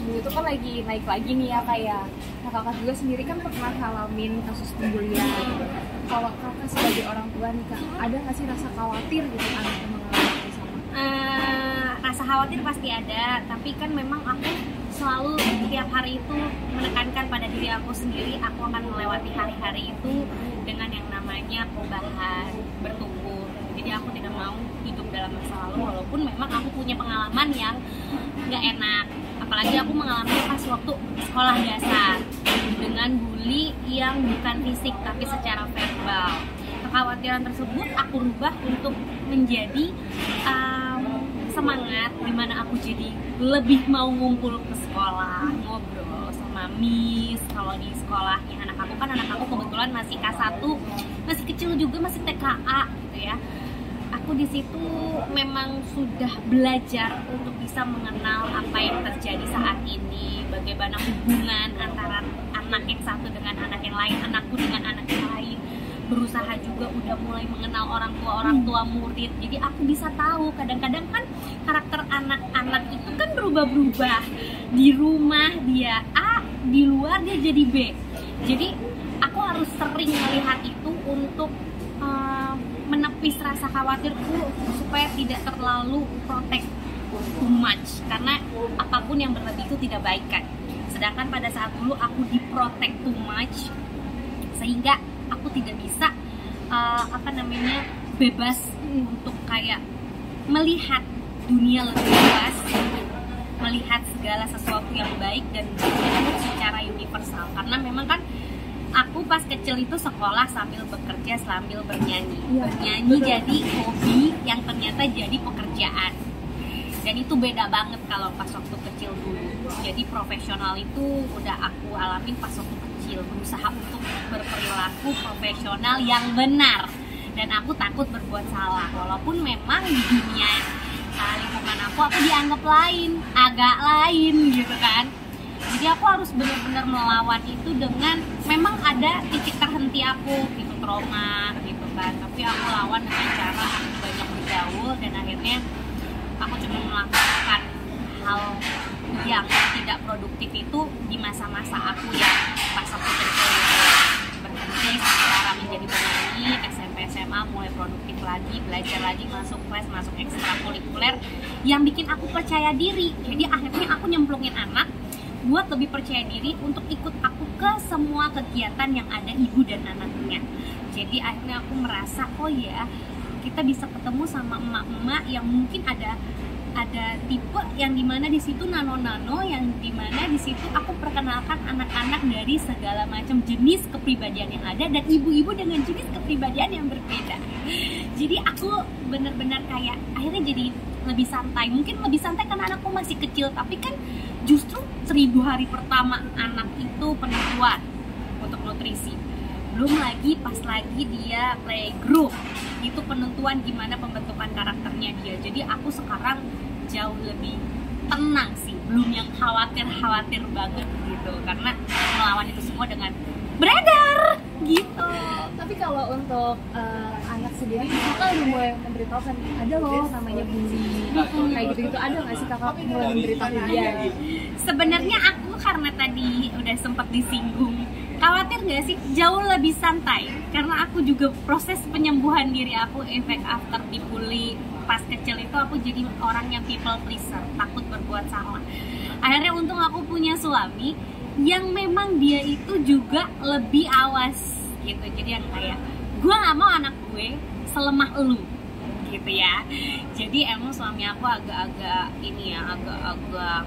bully itu kan lagi naik lagi nih ya kayak. Nah kakak juga sendiri kan pernah ngalamin kasus pembulian gitu. Kalau kakak sebagai orang tua nih kak, ada nggak sih rasa khawatir gitu anaknya mengalami hal sama? Rasa khawatir pasti ada, tapi kan memang aku selalu tiap hari itu menekankan pada diri aku sendiri, aku akan melewati hari-hari itu dengan yang namanya perubahan, bertumbuh. Jadi aku tidak mau hidup dalam masa lalu, walaupun memang aku punya pengalaman yang nggak enak. Apalagi aku mengalami pas waktu sekolah dasar dengan bully yang bukan fisik tapi secara verbal. Kekhawatiran tersebut aku rubah untuk menjadi semangat, dimana aku jadi lebih mau ngumpul ke sekolah, ngobrol sama miss. Kalau di sekolahnya anak aku kebetulan masih K1, masih kecil juga, masih TKA gitu ya. Aku di situ memang sudah belajar untuk bisa mengenal apa yang terjadi saat ini, bagaimana hubungan antara anak yang satu dengan anak yang lain, anakku dengan anak yang lain. Berusaha juga udah mulai mengenal orang tua murid. Jadi aku bisa tahu kadang-kadang kan karakter anak-anak itu kan berubah-berubah. Di rumah dia A, di luar dia jadi B. Jadi aku harus sering melihat itu untuk menepis rasa khawatirku supaya tidak terlalu protect too much, karena apapun yang berlebih itu tidak baik kan. Sedangkan pada saat dulu aku diprotect too much sehingga aku tidak bisa bebas untuk kayak melihat dunia lebih luas, melihat segala sesuatu yang baik dan buruk secara universal. Karena memang kan aku pas kecil itu sekolah sambil bekerja sambil bernyanyi. Bernyanyi jadi hobi yang ternyata jadi pekerjaan. Dan itu beda banget kalau pas waktu kecil dulu. Jadi profesional itu udah aku alamin pas waktu kecil, berusaha untuk berperilaku profesional yang benar. Dan aku takut berbuat salah, walaupun memang di dunia lingkungan aku dianggap lain, agak lain gitu kan. Jadi aku harus benar-benar melawan itu dengan, memang ada titik terhenti aku gitu, trauma gitu kan. Tapi aku lawan dengan cara aku banyak bergaul dan akhirnya aku cuma melakukan hal yang tidak produktif itu di masa-masa aku yang pas aku kecil berhenti sekarang menjadi penyanyi. SMP SMA mulai produktif lagi, belajar lagi, masuk kelas, masuk ekstrakurikuler yang bikin aku percaya diri. Jadi akhirnya aku nyemplungin anak buat lebih percaya diri untuk ikut aku ke semua kegiatan yang ada ibu dan anaknya. Jadi akhirnya aku merasa, oh ya, kita bisa ketemu sama emak-emak yang mungkin ada tipe yang dimana di situ nano-nano, yang dimana di situ aku perkenalkan anak-anak dari segala macam jenis kepribadian yang ada dan ibu-ibu dengan jenis kepribadian yang berbeda. Jadi aku benar-benar kayak akhirnya jadi lebih santai. Mungkin lebih santai karena anakku masih kecil, tapi kan justru 1000 hari pertama anak itu penentuan untuk nutrisi. Belum lagi pas lagi dia playgroup, itu penentuan gimana pembentukan karakternya dia. Jadi aku sekarang jauh lebih tenang sih, belum yang khawatir banget gitu, karena melawan itu semua dengan beredar gitu. Tapi kalau untuk anak sendiri, kakak udah mulai memberitahukan ada loh namanya bully kayak gitu ada nggak sih kakak mulai memberitahu dia? Sebenarnya aku karena tadi udah sempat disinggung, khawatir nggak sih? Jauh lebih santai karena aku juga proses penyembuhan diri aku, efek after dibully pas kecil itu aku jadi orang yang people pleaser, takut berbuat salah. Akhirnya untung aku punya suami yang memang dia itu juga lebih awas gitu. Jadi yang kayak, gue gak mau anak gue selemah elu gitu ya. Jadi emang suami aku agak-agak ini ya, agak-agak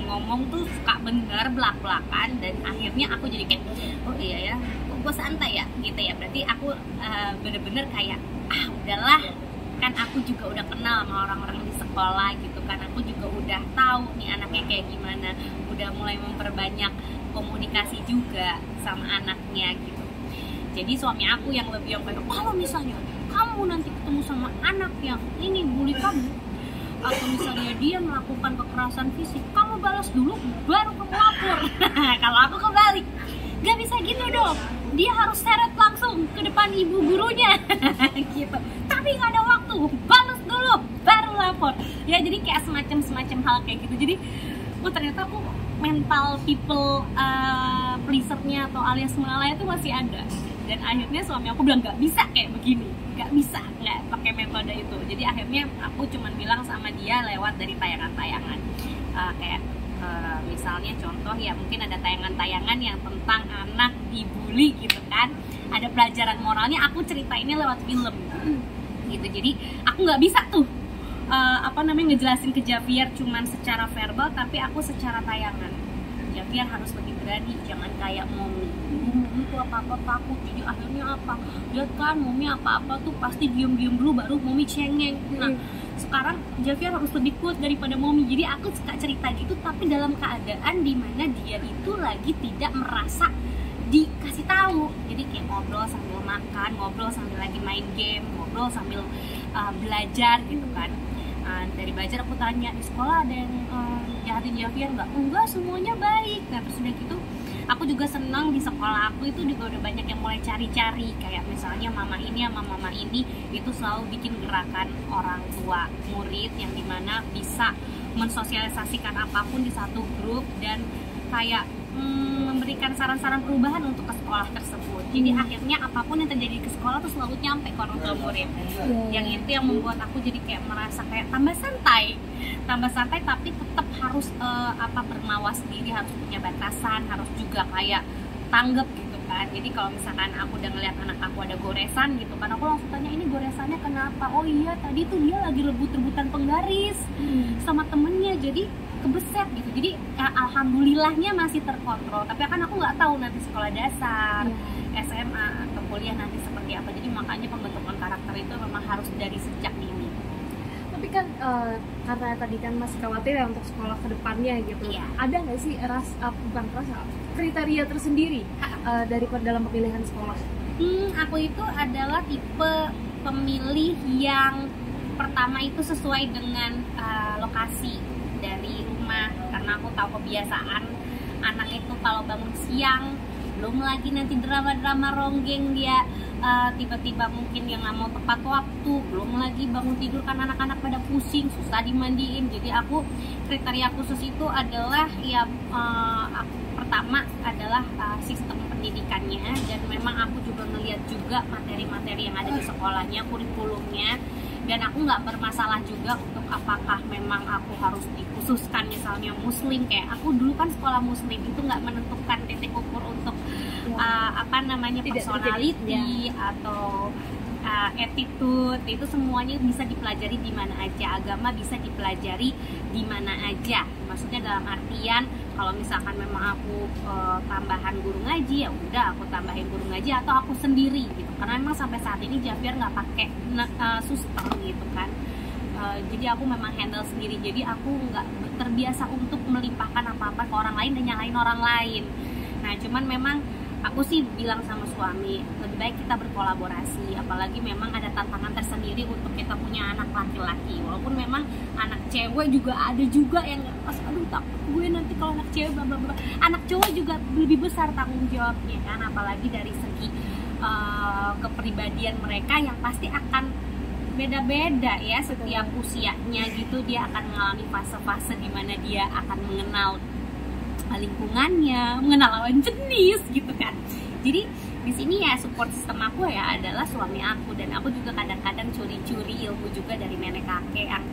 ngomong tuh suka bener belak-belakan. Dan akhirnya aku jadi kayak, oh iya ya, gue santai ya gitu ya. Berarti aku bener-bener kayak, udahlah, kan aku juga udah kenal sama orang-orang di sekolah gitu kan. Aku juga udah tahu nih anaknya kayak gimana, udah mulai memperbanyak komunikasi juga sama anaknya gitu. Jadi suami aku yang lebih yang kayak, kalau misalnya kamu nanti ketemu sama anak yang ini bully kamu, atau misalnya dia melakukan kekerasan fisik, kamu balas dulu baru kamu lapor. Kalau aku kebalik, gak bisa gitu dong, dia harus seret langsung ke depan ibu gurunya gitu. Tapi gak ada waktu, balas dulu baru lapor ya. Jadi kayak semacam hal kayak gitu. Jadi ternyata aku mental people pleasernya atau alias malah itu masih ada. Dan akhirnya suami aku bilang nggak bisa kayak begini, nggak bisa nggak pakai metode itu. Jadi akhirnya aku cuman bilang sama dia lewat dari tayangan-tayangan kayak misalnya contoh ya, mungkin ada tayangan-tayangan yang tentang anak dibully gitu kan, ada pelajaran moralnya, aku ceritainnya lewat film gitu. Jadi aku nggak bisa tuh ngejelasin ke Javier cuman secara verbal, tapi aku secara tayangan. Javier harus lebih berani, jangan kayak Momi itu apa-apa takut, jadi akhirnya apa, lihat kan Momi apa-apa tuh pasti diem-diem dulu baru Momi cengeng. Nah sekarang Javier harus lebih kuat daripada Momi. Jadi aku suka cerita gitu, tapi dalam keadaan dimana dia itu lagi tidak merasa dikasih tahu. Jadi kayak ngobrol sambil makan, ngobrol sambil lagi main game, ngobrol sambil belajar gitu kan. Dari belajar aku tanya, di sekolah ada yang jahatin Javier nggak? Enggak, semuanya baik. Nah terus udah gitu aku juga senang di sekolah aku itu juga udah banyak yang mulai cari-cari, kayak misalnya mama ini sama mama ini itu selalu bikin gerakan orang tua murid yang dimana bisa mensosialisasikan apapun di satu grup dan kayak memberikan saran-saran perubahan untuk ke sekolah tersebut. Jadi akhirnya apapun yang terjadi ke sekolah tuh selalu nyampe ke orang tua murid. Yang itu yang membuat aku jadi kayak merasa kayak tambah santai tapi tetap harus bermawas diri, harus punya batasan, harus juga kayak tanggap gitu kan. Jadi kalau misalkan aku udah ngeliat anak aku ada goresan gitu kan, aku langsung tanya, ini goresannya kenapa? Oh iya tadi tuh dia lagi rebut-rebutan penggaris sama temennya, jadi kebeset gitu. Jadi alhamdulillahnya masih terkontrol. Tapi kan aku nggak tahu nanti sekolah dasar, SMA atau kuliah nanti seperti apa. Jadi makanya pembentukan karakter itu memang harus dari sejak dini. Tapi kan karena tadi kan masih khawatir ya untuk sekolah kedepannya gitu. Ada nggak sih kriteria tersendiri dalam pemilihan sekolah? Aku itu adalah tipe pemilih yang pertama itu sesuai dengan lokasi dari rumah, karena aku tahu kebiasaan anak itu kalau bangun siang, belum lagi nanti drama-drama ronggeng dia tiba-tiba mungkin dia nggak mau tepat waktu, belum lagi bangun tidur kan anak-anak pada pusing, susah dimandiin. Jadi aku kriteria khusus itu adalah pertama adalah sistem pendidikannya, dan memang aku juga ngeliat juga materi-materi yang ada di sekolahnya, kurikulumnya. Dan aku nggak bermasalah juga untuk apakah memang aku harus dikhususkan misalnya muslim, kayak aku dulu kan sekolah muslim itu nggak menentukan titik ukur untuk personality atau attitude, itu semuanya bisa dipelajari di mana aja, agama bisa dipelajari di mana aja. Maksudnya dalam artian kalau misalkan memang aku tambahan guru ngaji, ya udah aku tambahin guru ngaji atau aku sendiri gitu. Karena memang sampai saat ini Javier nggak pakai suster gitu kan. Jadi aku memang handle sendiri. Jadi aku nggak terbiasa untuk melimpahkan apa-apa ke orang lain dan nyalain orang lain. Nah cuman memang aku sih bilang sama suami, lebih baik kita berkolaborasi, apalagi memang ada tantangan tersendiri untuk kita punya anak laki-laki. Walaupun memang anak cewek juga ada juga yang aduh takut gue nanti kalau anak cewek bla bla bla. Anak cowok juga lebih besar tanggung jawabnya kan, apalagi dari segi kepribadian mereka yang pasti akan beda-beda ya setiap usianya gitu. Dia akan mengalami fase-fase di mana dia akan mengenal lingkungannya, mengenal lawan jenis gitu kan. Jadi di sini ya support sistem aku ya adalah suami aku, dan aku juga kadang-kadang curi-curi ilmu juga dari nenek kakek yang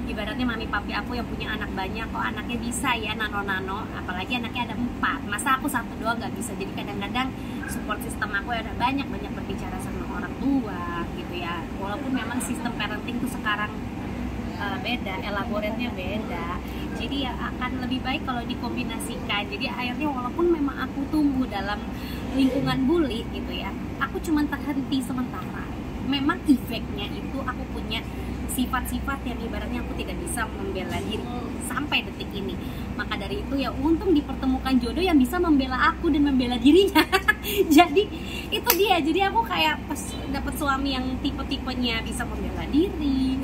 ibaratnya mami papi aku yang punya anak banyak, kok anaknya bisa ya nano-nano, apalagi anaknya ada 4, masa aku 1 doang nggak bisa. Jadi kadang-kadang support sistem aku ya ada banyak berbicara sama orang tua gitu ya. Walaupun memang sistem parenting tuh sekarang beda, elaboratnya beda. Jadi ya akan lebih baik kalau dikombinasikan. Jadi akhirnya walaupun memang aku tumbuh dalam lingkungan bully gitu ya, aku cuma terhenti sementara. Memang efeknya itu aku punya sifat-sifat yang ibaratnya aku tidak bisa membela diri sampai detik ini. Maka dari itu ya untung dipertemukan jodoh yang bisa membela aku dan membela dirinya. Jadi itu dia. Jadi aku kayak pas dapet suami yang tipe-tipenya bisa membela diri,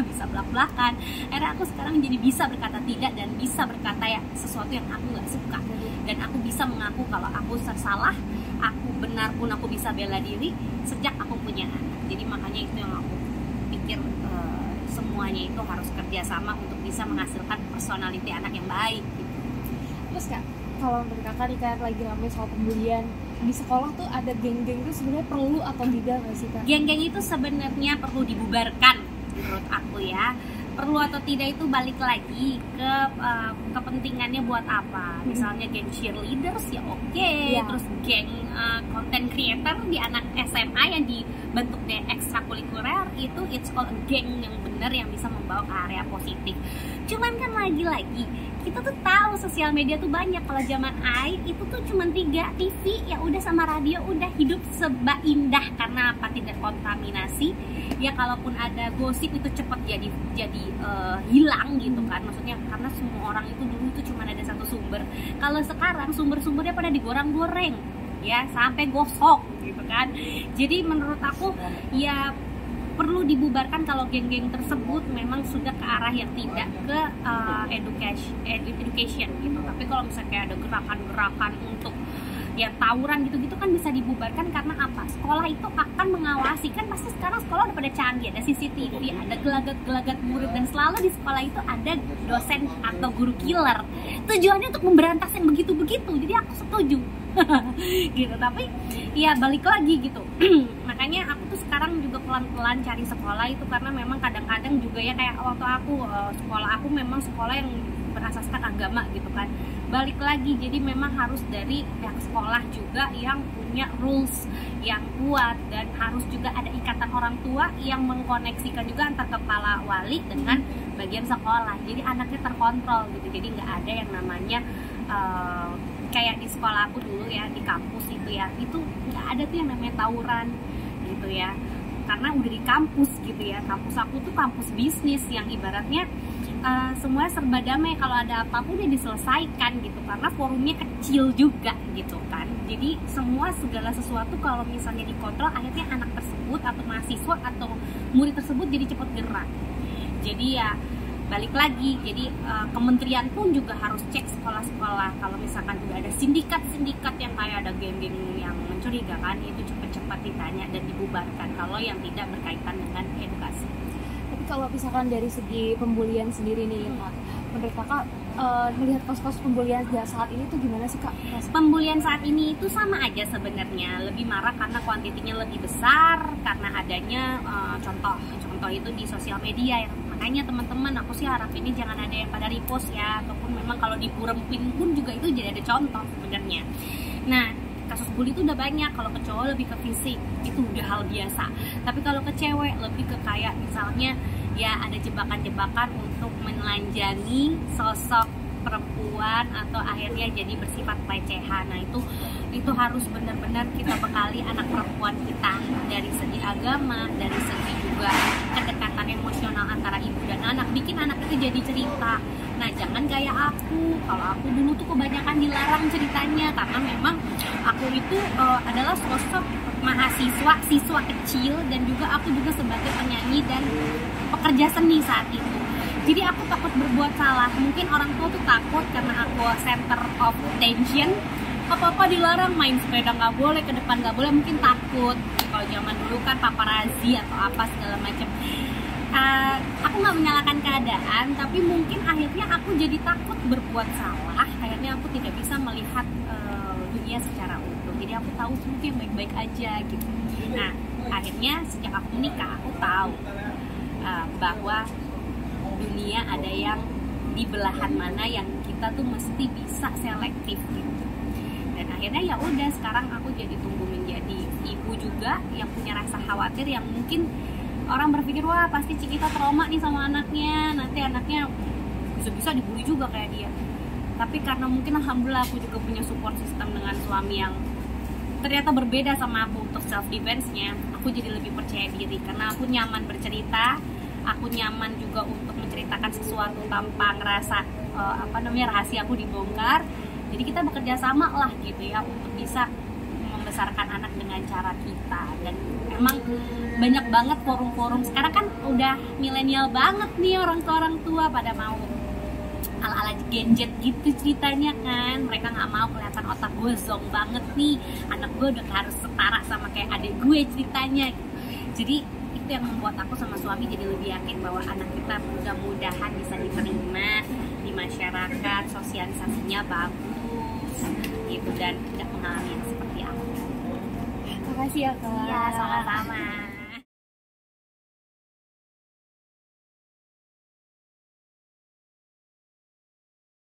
bisa belak-belakan. Akhirnya aku sekarang jadi bisa berkata tidak dan bisa berkata ya sesuatu yang aku nggak suka. Dan aku bisa mengaku kalau aku salah, aku benar pun aku bisa bela diri sejak aku punya anak. Jadi makanya itu yang aku pikir semuanya itu harus kerjasama untuk bisa menghasilkan personality anak yang baik gitu. Terus Kak, kalau menurut Kakak nih kan lagi ramai soal pembulian di sekolah tuh, ada geng-geng tuh sebenarnya perlu atau tidak nggak sih Kak? Geng-geng itu sebenarnya perlu dibubarkan menurut aku ya. Perlu atau tidak itu balik lagi ke kepentingannya buat apa. Misalnya geng cheerleaders ya oke. Terus geng content creator di anak SMA yang dibentuk dari ekstrakurikuler, itu it's called a geng yang benar yang bisa membawa ke area positif. Cuman kan lagi-lagi kita tuh tahu sosial media tuh banyak. Kalau zaman itu tuh cuma 3, TV ya udah sama radio udah, hidup serba indah karena apa? Tidak kontaminasi. Ya kalaupun ada gosip itu cepat jadi hilang gitu kan. Maksudnya karena semua orang itu dulu itu cuma ada satu sumber. Kalau sekarang sumber-sumbernya pada digoreng-goreng ya sampai gosok gitu kan. Jadi menurut aku ya perlu dibubarkan kalau geng-geng tersebut memang sudah ke arah yang tidak ke education gitu. Tapi kalau misalnya kayak ada gerakan-gerakan untuk ya tawuran gitu-gitu kan bisa dibubarkan. Karena apa? Sekolah itu akan mengawasi, kan pasti sekarang sekolah udah pada canggih, ada CCTV, ada gelagat-gelagat murid, dan selalu di sekolah itu ada dosen atau guru killer. Tujuannya untuk memberantas yang begitu-begitu. Jadi aku setuju gitu. Tapi ya balik lagi gitu. Makanya aku tuh sekarang juga pelan-pelan cari sekolah itu, karena memang kadang-kadang juga ya kayak waktu aku sekolah aku memang sekolah yang berasaskan agama gitu kan. Balik lagi, jadi memang harus dari pihak sekolah juga yang punya rules yang kuat, dan harus juga ada ikatan orang tua yang mengkoneksikan juga antar kepala wali dengan bagian sekolah. Jadi anaknya terkontrol gitu. Jadi nggak ada yang namanya kayak di sekolah aku dulu ya, di kampus itu ya, itu nggak ada tuh yang namanya tawuran gitu ya, karena udah di kampus gitu ya. Kampus aku tuh kampus bisnis yang ibaratnya semua serba damai, kalau ada apapun ya diselesaikan gitu, karena forumnya kecil juga gitu kan. Jadi semua segala sesuatu kalau misalnya dikontrol, akhirnya anak tersebut atau mahasiswa atau murid tersebut jadi cepat gerak. Jadi ya balik lagi, jadi kementerian pun juga harus cek sekolah-sekolah. Kalau misalkan juga ada sindikat-sindikat yang kayak ada geng-geng yang mencurigakan, itu cepat-cepat ditanya dan dibubarkan kalau yang tidak berkaitan dengan edukasi. Tapi kalau misalkan dari segi pembulian sendiri nih Kak, menurut Kakak melihat kasus-kasus pembulian saat ini tuh gimana sih Kak? Pembulian saat ini itu sama aja sebenarnya, lebih marah karena kuantitinya lebih besar, karena adanya contoh itu di sosial media yang makanya teman-teman aku sih harap ini jangan ada yang pada repost ya, ataupun memang kalau diburempin pun juga itu jadi ada contoh sebenarnya. Nah, kasus bully itu udah banyak. Kalau ke cowok lebih ke fisik, itu udah hal biasa. Tapi kalau ke cewek lebih ke kayak misalnya ya ada jebakan-jebakan untuk menelanjangi sosok perempuan atau akhirnya jadi bersifat pelecehan. Nah itu harus benar-benar kita bekali anak perempuan kita dari segi agama, dari segi juga kedekatan emosional antara ibu dan anak, bikin anak itu jadi cerita. Nah jangan kayak aku, kalau aku dulu tuh kebanyakan dilarang ceritanya, karena memang aku itu adalah sosok siswa kecil, dan juga aku juga sebagai penyanyi dan pekerja seni saat itu. Jadi aku takut berbuat salah. Mungkin orang tua tuh takut karena aku center of attention, apa-apa dilarang, main sepeda nggak boleh, ke depan nggak boleh, mungkin takut. Kalau zaman dulu kan paparazzi atau apa segala macam. Aku nggak menyalahkan keadaan, tapi mungkin akhirnya aku jadi takut berbuat salah. Akhirnya aku tidak bisa melihat dunia secara utuh. Jadi aku tahu semuanya baik-baik aja gitu. Nah akhirnya sejak aku menikah, aku tahu bahwa dunia ada yang di belahan mana yang kita tuh mesti bisa selektif gitu. Dan akhirnya ya udah, sekarang aku jadi tumbuh menjadi ibu juga yang punya rasa khawatir, yang mungkin orang berpikir wah pasti Cikita trauma nih sama anaknya, nanti anaknya bisa-bisa dibully juga kayak dia. Tapi karena mungkin alhamdulillah aku juga punya support system dengan suami yang ternyata berbeda sama aku untuk self defense-nya, aku jadi lebih percaya diri karena aku nyaman bercerita. Aku nyaman juga untuk menceritakan sesuatu tanpa ngerasa rahasia aku dibongkar. Jadi kita bekerja sama lah gitu ya, untuk bisa membesarkan anak dengan cara kita. Dan emang banyak banget forum-forum sekarang kan udah milenial banget nih, orang tua pada mau ala-ala gadget gitu ceritanya kan. Mereka nggak mau kelihatan otak gue zong banget nih, anak gue udah harus setara sama kayak adik gue ceritanya gitu. Jadi itu yang membuat aku sama suami jadi lebih yakin bahwa anak kita mudah-mudahan bisa diterima di masyarakat, sosialisasinya bagus gitu dan tidak mengalami yang seperti aku. Makasih ya Kak. Iya, sama-sama.